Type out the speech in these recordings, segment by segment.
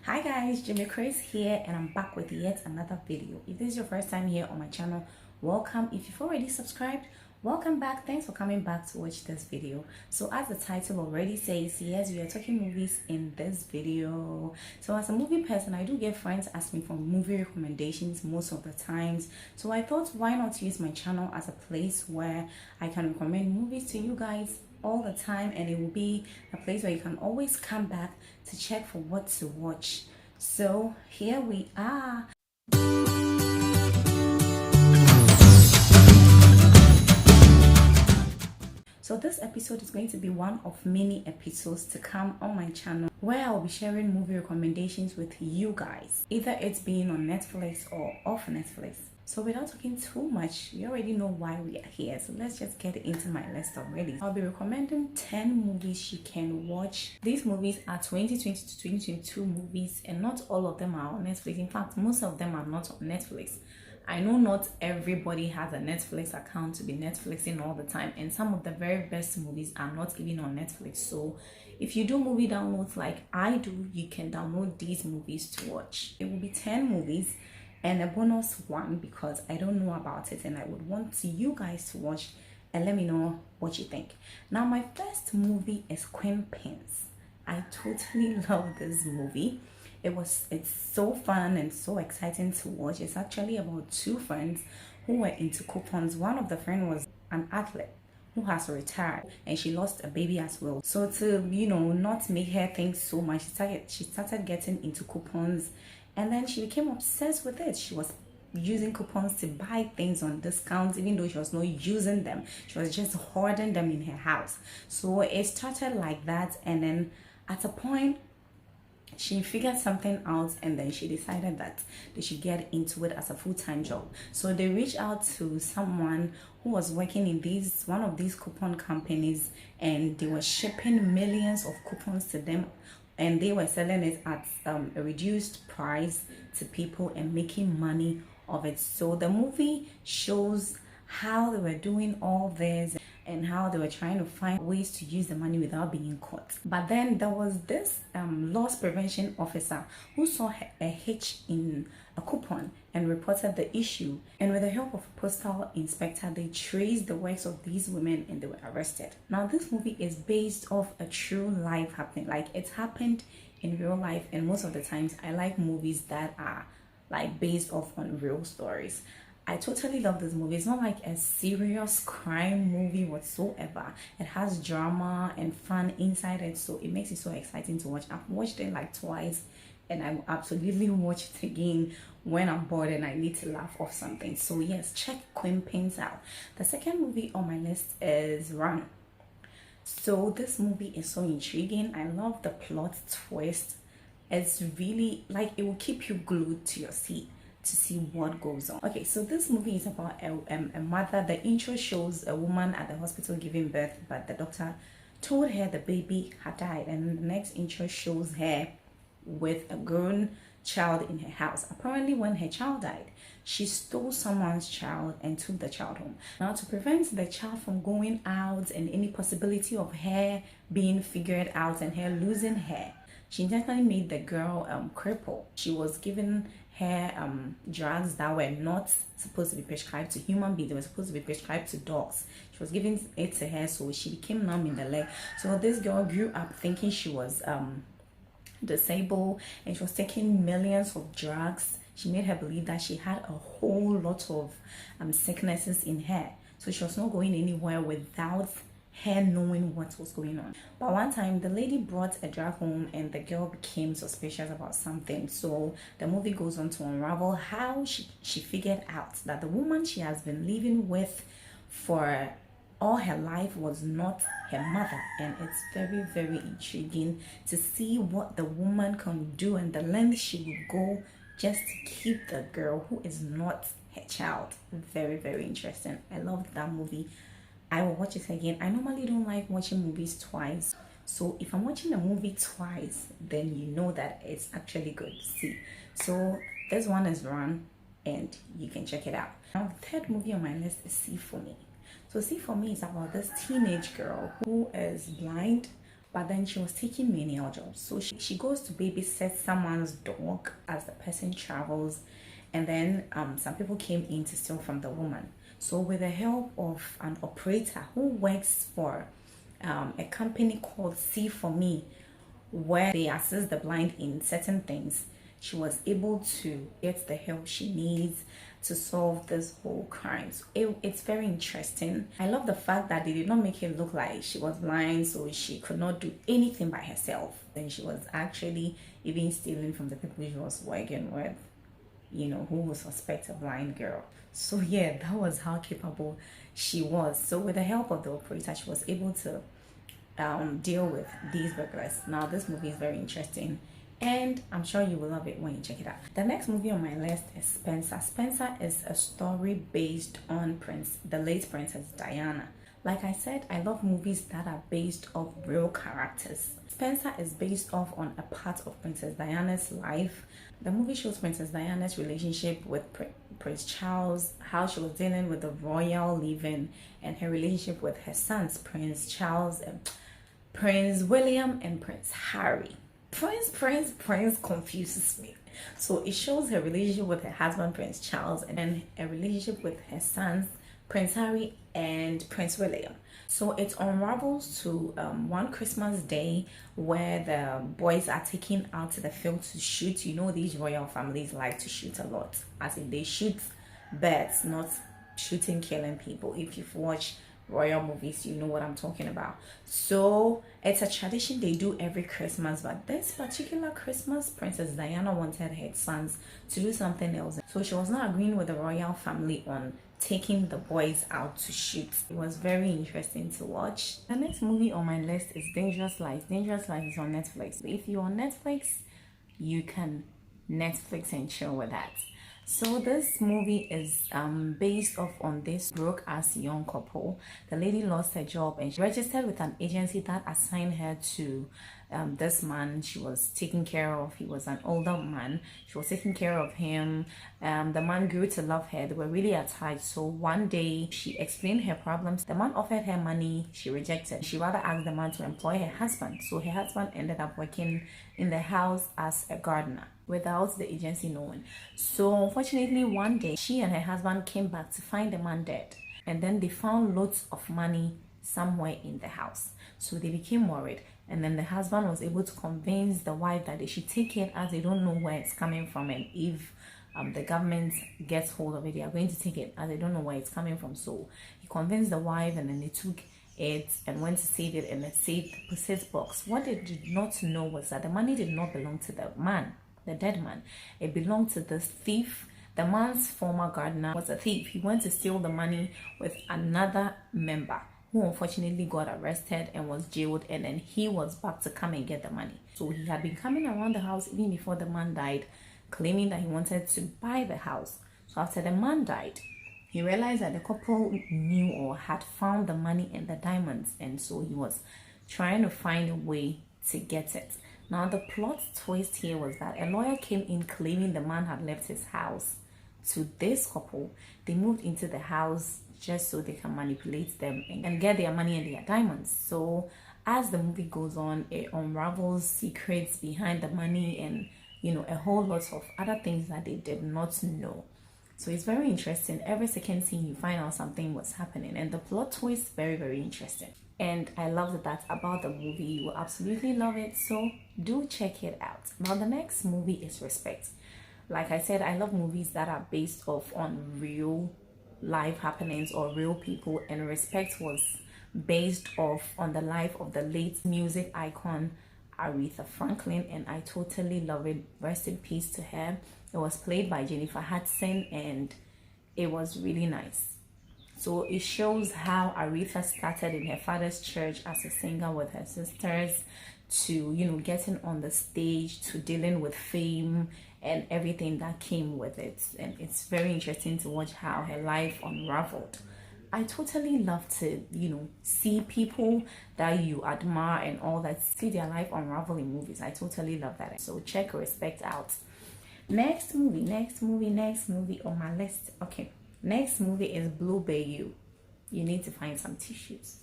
Hi guys, Jimmy Chris here and I'm back with yet another video. If this is your first time here on my channel, welcome. If you've already subscribed, welcome back. Thanks for coming back to watch this video. So as the title already says, yes, we are talking movies in this video. So as a movie person, I do get friends ask me for movie recommendations most of the times. So I thought, why not use my channel as a place where I can recommend movies to you guys all the time, and it will be a place where you can always come back to check for what to watch. So here we are. So this episode is going to be one of many episodes to come on my channel where I'll be sharing movie recommendations with you guys, either it's being on Netflix or off Netflix. So without talking too much, you already know why we are here. So let's just get into my list already. I'll be recommending 10 movies you can watch. These movies are 2020 to 2022 movies, and not all of them are on Netflix. In fact, most of them are not on Netflix. I know not everybody has a Netflix account to be Netflixing all the time, and some of the very best movies are not even on Netflix. So if you do movie downloads like I do, you can download these movies to watch. It will be 10 movies and a bonus one because I don't know about it and I would want you guys to watch and let me know what you think. Now my first movie is Quinn Pins. I totally love this movie. It's so fun and so exciting to watch. It's actually about two friends who were into coupons. One of the friends was an athlete who has retired and she lost a baby as well. So to not make her think so much, she started getting into coupons, and then she became obsessed with it. She was using coupons to buy things on discounts, even though she was not using them. She was just hoarding them in her house. So it started like that, and then at a point she figured something out, and then she decided that they should get into it as a full-time job. So they reached out to someone who was working in one of these coupon companies, and they were shipping millions of coupons to them, and they were selling it at a reduced price to people and making money of it. So the movie shows how they were doing all this and how they were trying to find ways to use the money without being caught. But then there was this loss prevention officer who saw a hitch in a coupon and reported the issue. And with the help of a postal inspector, they traced the works of these women and they were arrested. Now this movie is based off a true life happening. Like, it's happened in real life, and most of the times I like movies that are like based off on real stories. I totally love this movie. It's not like a serious crime movie whatsoever. It has drama and fun inside it, so it makes it so exciting to watch. I've watched it like twice, and I will absolutely watch it again when I'm bored and I need to laugh off something. So yes, check Quinn Pins out. The second movie on my list is Run. So this movie is so intriguing. I love the plot twist. It's really like, it will keep you glued to your seat to see what goes on. Okay, so this movie is about a mother. The intro shows a woman at the hospital giving birth, but the doctor told her the baby had died, and the next intro shows her with a grown child in her house. Apparently when her child died, she stole someone's child and took the child home. Now, to prevent the child from going out and any possibility of her being figured out and her losing her, she intentionally made the girl cripple. She was given her drugs that were not supposed to be prescribed to human beings. They were supposed to be prescribed to dogs. She was giving it to her, so she became numb in the leg. So this girl grew up thinking she was disabled, and she was taking millions of drugs. She made her believe that she had a whole lot of sicknesses in her, so she was not going anywhere without her knowing what was going on. But one time the lady brought a drug home and the girl became suspicious about something. So the movie goes on to unravel how she figured out that the woman she has been living with for all her life was not her mother. And it's very, very intriguing to see what the woman can do and the length she will go just to keep the girl who is not her child. Very, very interesting. I loved that movie. I will watch it again. I normally don't like watching movies twice, so if I'm watching a movie twice, then you know that it's actually good to see. So this one is Run, and you can check it out. Now the third movie on my list is See For Me. So See For Me is about this teenage girl who is blind but then she was taking menial jobs. So she goes to babysit someone's dog as the person travels, and then some people came in to steal from the woman. So with the help of an operator who works for a company called See For Me, where they assist the blind in certain things, she was able to get the help she needs to solve this whole crime. So it's very interesting. I love the fact that they did not make it look like she was blind, so she could not do anything by herself. Then she was actually even stealing from the people she was working with, you know, who would suspect a blind girl. So yeah, that was how capable she was. So with the help of the operator, she was able to deal with these burglars. Now this movie is very interesting, and I'm sure you will love it when you check it out. The next movie on my list is Spencer. Spencer is a story based on the late Princess Diana. Like I said, I love movies that are based off real characters. Spencer is based off on a part of Princess Diana's life. The movie shows Princess Diana's relationship with Prince Charles, how she was dealing with the royal living, and her relationship with her sons, Prince Charles, Prince William, and Prince Harry. Prince confuses me. So it shows her relationship with her husband, Prince Charles, and then a relationship with her sons, Prince Harry and Prince William. So it unravels to one Christmas day where the boys are taken out to the field to shoot. You know, these royal families like to shoot a lot, as if they shoot birds, not shooting, killing people. If you've watched royal movies, you know what I'm talking about. So it's a tradition they do every Christmas, but this particular Christmas, Princess Diana wanted her sons to do something else, so she was not agreeing with the royal family on taking the boys out to shoot. It was very interesting to watch. The next movie on my list is Dangerous Lies. Dangerous Lies is on Netflix. If you're on Netflix, you can Netflix and chill with that. So this movie is based off on this broke ass young couple. The lady lost her job and she registered with an agency that assigned her to this man she was taking care of. He was an older man. She was taking care of him. The man grew to love her. They were really attached. So one day she explained her problems. The man offered her money. She rejected. She rather asked the man to employ her husband. So her husband ended up working in the house as a gardener without the agency knowing. So unfortunately, one day she and her husband came back to find the man dead, and then they found loads of money somewhere in the house. So they became worried, and then the husband was able to convince the wife that they should take it, as they don't know where it's coming from, and if the government gets hold of it, they are going to take it, as they don't know where it's coming from. So he convinced the wife, and then they took it and went to save it in a safe deposit box. What they did not know was that the money did not belong to the man, the dead man. It belonged to this thief. The man's former gardener was a thief. He went to steal the money with another member, who unfortunately got arrested and was jailed, and then he was back to come and get the money. So he had been coming around the house even before the man died, claiming that he wanted to buy the house. So after the man died, he realized that the couple knew or had found the money and the diamonds, and so he was trying to find a way to get it. Now the plot twist here was that a lawyer came in claiming the man had left his house to this couple. They moved into the house just so they can manipulate them and get their money and their diamonds. So as the movie goes on, it unravels secrets behind the money and, you know, a whole lot of other things that they did not know. So it's very interesting. Every second scene you find out something was happening, and the plot twist very, very interesting. And I love that about the movie. You will absolutely love it, so do check it out. Now the next movie is Respect. Like I said, I love movies that are based off on real life happenings or real people, and Respect was based off on the life of the late music icon Aretha Franklin, and I totally love it. Rest in peace to her. It was played by Jennifer Hudson, and it was really nice. So it shows how Aretha started in her father's church as a singer with her sisters, to, you know, getting on the stage, to dealing with fame and everything that came with it. And it's very interesting to watch how her life unraveled. I totally love to, you know, see people that you admire and all that, see their life unravel in movies. I totally love that. So check Respect out. Next movie on my list. Okay, next movie is Bayou. You need to find some tissues.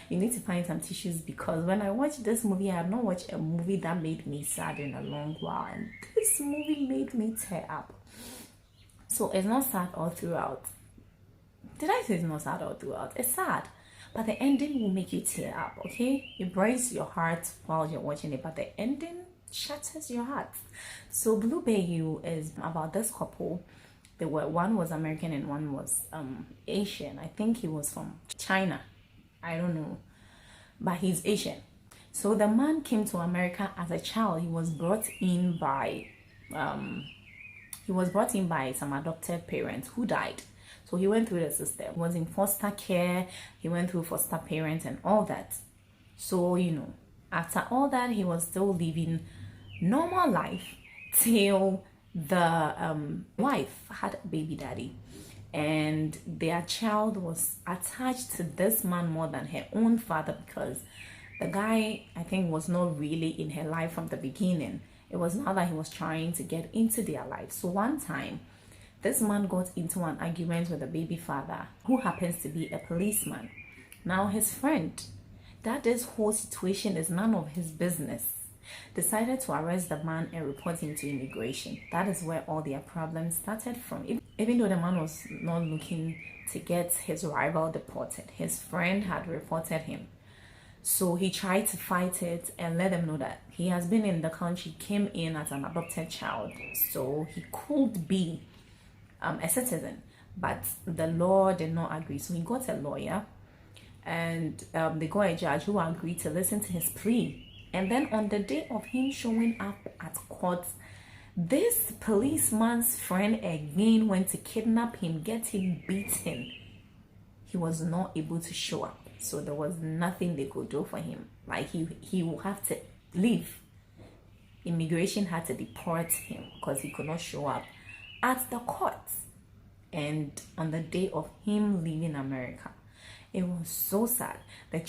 You need to find some tissues, because when I watched this movie, I had not watched a movie that made me sad in a long while, and this movie made me tear up. So it's not sad all throughout. Did I say it's not sad all throughout? It's sad, but the ending will make you tear up, okay? It breaks your heart while you're watching it, but the ending shatters your heart. So Blue Bayou is about this couple. One was American and one was Asian. I think he was from China. I don't know, but he's Asian. So the man came to America as a child. He was brought in by some adopted parents who died. So he went through the system. He was in foster care. He went through foster parents and all that. So, you know, after all that, he was still living normal life till the wife had a baby daddy. And their child was attached to this man more than her own father, because the guy, I think, was not really in her life from the beginning. It was now that he was trying to get into their life. So one time, this man got into an argument with the baby father, who happens to be a policeman. Now his friend, that this whole situation is none of his business, decided to arrest the man and report him to immigration. That is where all their problems started from. Even though the man was not looking to get his rival deported, his friend had reported him. So he tried to fight it and let them know that he has been in the country, came in as an adopted child, so he could be a citizen, but the law did not agree. So he got a lawyer, and they got a judge who agreed to listen to his plea. And then on the day of him showing up at court, this policeman's friend again went to kidnap him, get him beaten. He was not able to show up, so there was nothing they could do for him. Like he will have to leave. Immigration had to deport him because he could not show up at the court. And on the day of him leaving America, it was so sad. The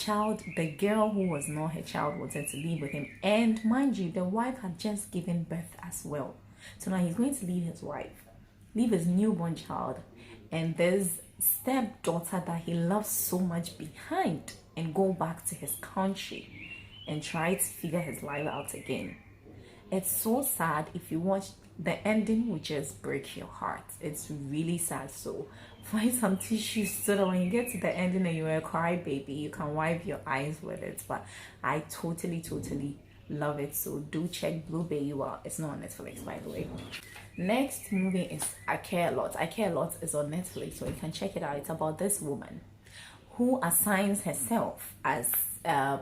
girl who was not her child, wanted to live with him. And mind you, the wife had just given birth as well. So now he's going to leave his wife, leave his newborn child, and this stepdaughter that he loves so much behind, and go back to his country and try to figure his life out again. It's so sad. If you watch, the ending will just break your heart. It's really sad. So find some tissues so that when you get to the ending and you're a cry baby, you can wipe your eyes with it. But I totally love it. So do check Blue Bayou out. It's not on Netflix, by the way. Next movie is I Care a Lot. I Care a Lot is on Netflix, so you can check it out. It's about this woman who assigns herself as a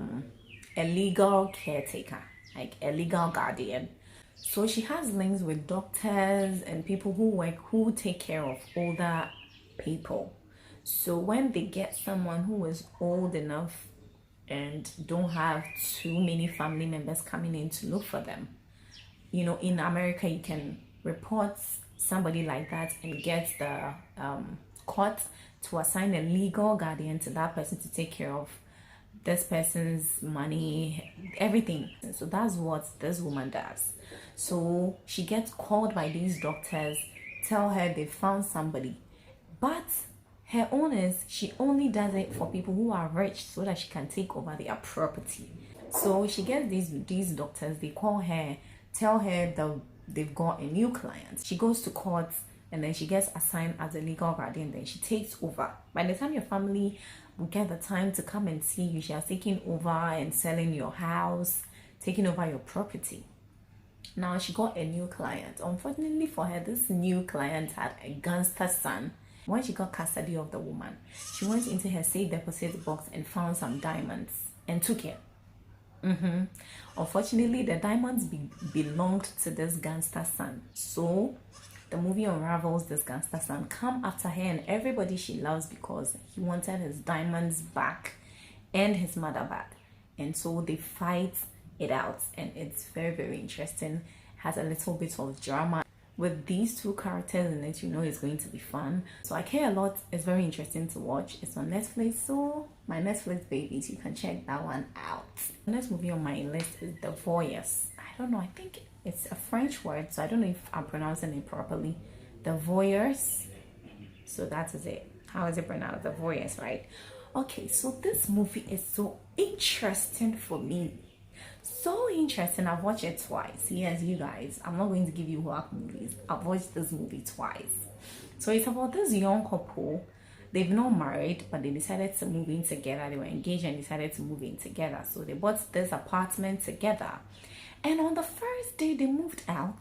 legal caretaker, like a legal guardian. So she has links with doctors and people who take care of older people. So when they get someone who is old enough and don't have too many family members coming in to look for them, you know, in America you can report somebody like that and get the court to assign a legal guardian to that person to take care of this person's money, everything. So that's what this woman does. So she gets called by these doctors, tell her they found somebody, but her own is she only does it for people who are rich so that she can take over their property. So she gets these doctors, they call her, tell her that they've got a new client. She goes to court and then she gets assigned as a legal guardian. Then she takes over. By the time your family will get the time to come and see you, she has taken over and selling your house, taking over your property. Now she got a new client. Unfortunately for her, this new client had a gangster son. When she got custody of the woman, she went into her safe deposit box and found some diamonds and took it. Unfortunately, the diamonds belonged to this gangster son. So the movie unravels this gangster son come after her and everybody she loves because he wanted his diamonds back and his mother back. And so they fight it out, and it's very interesting. Has a little bit of drama with these two characters in it. You know it's going to be fun. So I Care a Lot is very interesting to watch. It's on Netflix, so my Netflix babies, you can check that one out. The next movie on my list is The Voyeurs. I don't know, I think it's a French word, so I don't know if I'm pronouncing it properly. The Voyeurs. So that is it. How is it pronounced? The Voyeurs, right? Okay, so this movie is so interesting for me. So interesting. I've watched it twice. Yes, you guys, I'm not going to give you work movies. I've watched this movie twice. So it's about this young couple. They've not married, but they decided to move in together. They were engaged and decided to move in together. So they bought this apartment together. And on the first day they moved out,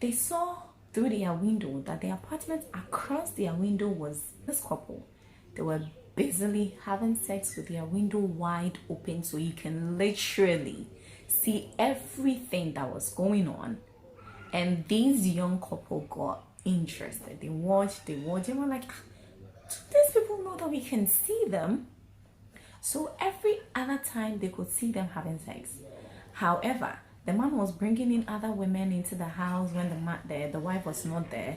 they saw through their window that the apartment across their window was this couple. They were busily having sex with their window wide open, so you can literally see everything that was going on. And these young couple got interested. They watched, they were like, do these people know that we can see them? So every other time they could see them having sex. However, the man was bringing in other women into the house when the wife was not there.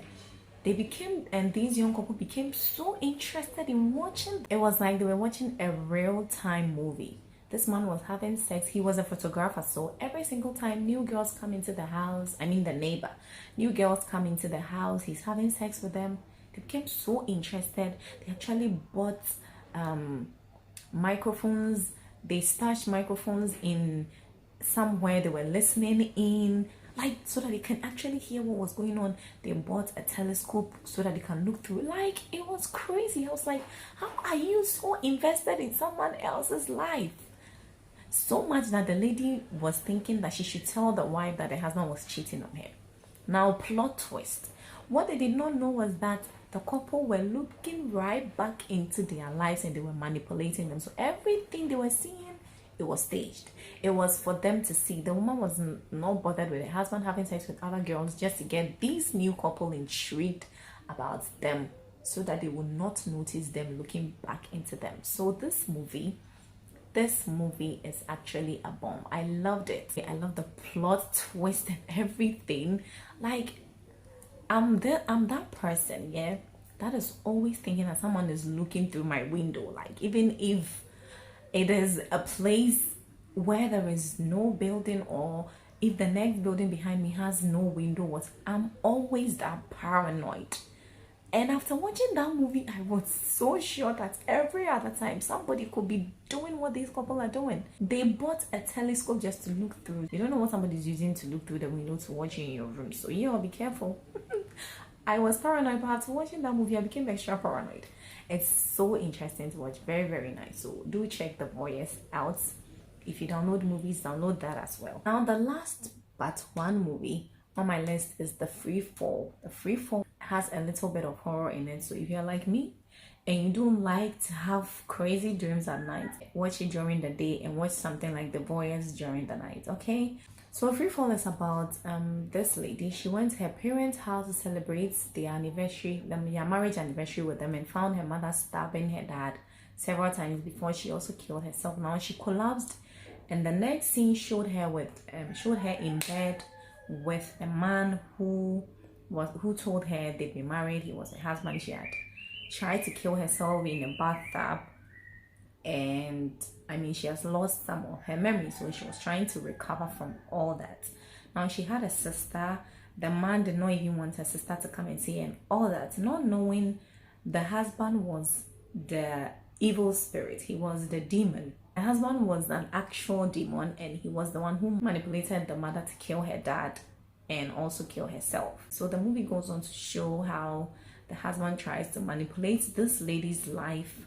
These young couple became so interested in watching. It was like they were watching a real-time movie. This man was having sex. He was a photographer, so every single time new girls come into the house, I mean the neighbor, new girls come into the house, he's having sex with them. They became so interested. They actually bought microphones. They stashed microphones in somewhere they were listening in, like so that they can actually hear what was going on. They bought a telescope so that they can look through. Like, it was crazy. I was like, how are you so invested in someone else's life? So much that the lady was thinking that she should tell the wife that the husband was cheating on her. Now, plot twist. What they did not know was that the couple were looking right back into their lives and they were manipulating them. So everything they were seeing, it was staged. It was for them to see. The woman was not bothered with her husband having sex with other girls, just to get this new couple intrigued about them so that they would not notice them looking back into them. So this movie is actually a bomb. I loved it. I love the plot twist and everything. Like, I'm that person, yeah, that is always thinking that someone is looking through my window. Like, even if it is a place where there is no building, or if the next building behind me has no window, I'm always that paranoid. And after watching that movie, I was so sure that every other time somebody could be doing what these couple are doing. They bought a telescope just to look through. You don't know what somebody's using to look through the window to watch you in your room. So yeah, be careful. I was paranoid, but after watching that movie, I became extra paranoid. It's so interesting to watch. Very, very nice. So do check the Voyeurs out. If you download movies, download that as well. Now, the last but one movie on my list is The Free Fall. The Free Fall has a little bit of horror in it. So if you're like me and you don't like to have crazy dreams at night, watch it during the day and watch something like The Voyeurs during the night, okay? So Free Fall is about this lady. She went to her parents' house to celebrate their anniversary, their marriage anniversary with them, and found her mother stabbing her dad several times before she also killed herself. Now she collapsed, and the next scene showed her in bed with a man who told her they'd be married. He was her husband. She had tried to kill herself in a bathtub, and I mean, she has lost some of her memory, so she was trying to recover from all that. Now, she had a sister. The man did not even want her sister to come and see her and all that, not knowing the husband was the evil spirit. He was the demon. The husband was an actual demon, and he was the one who manipulated the mother to kill her dad and also kill herself. So the movie goes on to show how the husband tries to manipulate this lady's life,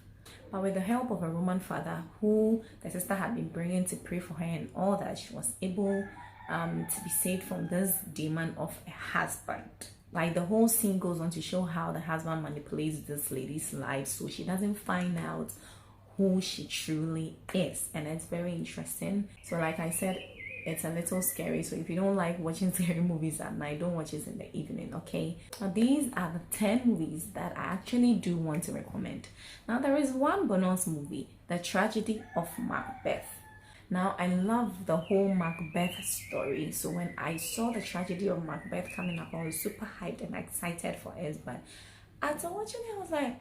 but with the help of a Roman father who the sister had been bringing to pray for her and all that, she was able to be saved from this demon of a husband. Like, the whole scene goes on to show how the husband manipulates this lady's life so she doesn't find out who she truly is, and it's very interesting. So like I said, it's a little scary, so if you don't like watching scary movies at night, don't watch it in the evening, okay? Now, these are the 10 movies that I actually do want to recommend. Now, there is one bonus movie, The Tragedy of Macbeth. Now, I love the whole Macbeth story, so when I saw The Tragedy of Macbeth coming up, I was super hyped and excited for it. But after watching it, I was like,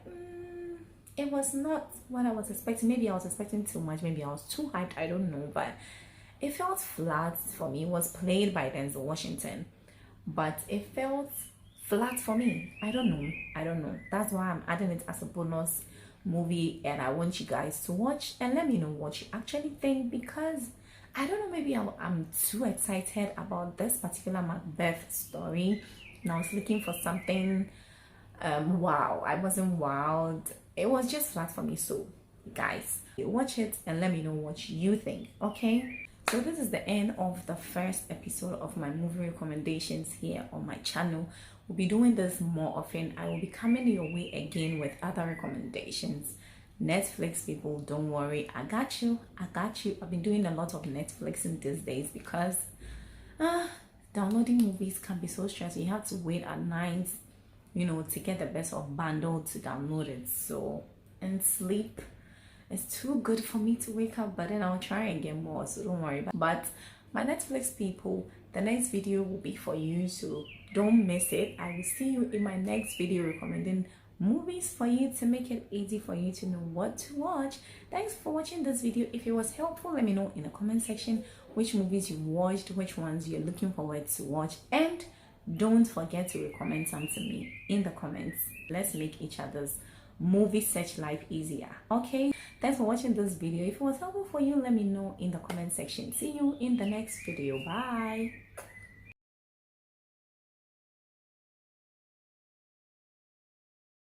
it was not what I was expecting. Maybe I was expecting too much, maybe I was too hyped, I don't know, but it felt flat for me. It was played by Denzel Washington, but it felt flat for me. I don't know. That's why I'm adding it as a bonus movie, and I want you guys to watch and let me know what you actually think, because I don't know, maybe I'm too excited about this particular Macbeth story and I was looking for something wow. I wasn't wowed, it was just flat for me. So guys, watch it and let me know what you think, okay? So this is the end of the first episode of my movie recommendations here on my channel. We'll be doing this more often. I will be coming your way again with other recommendations. Netflix people, don't worry, I got you. I've been doing a lot of Netflixing these days because downloading movies can be so stressful. You have to wait at night, to get the best of bundle to download it. So, and sleep, it's too good for me to wake up, but then I'll try and get more, so don't worry. But my Netflix people, the next video will be for you, so don't miss it. I will see you in my next video recommending movies for you to make it easy for you to know what to watch. Thanks for watching this video. If it was helpful, let me know in the comment section which movies you watched, which ones you're looking forward to watch, and don't forget to recommend some to me in the comments. Let's make each other's movie search life easier, okay? Thanks for watching this video. If it was helpful for you, let me know in the comment section. See you in the next video. Bye.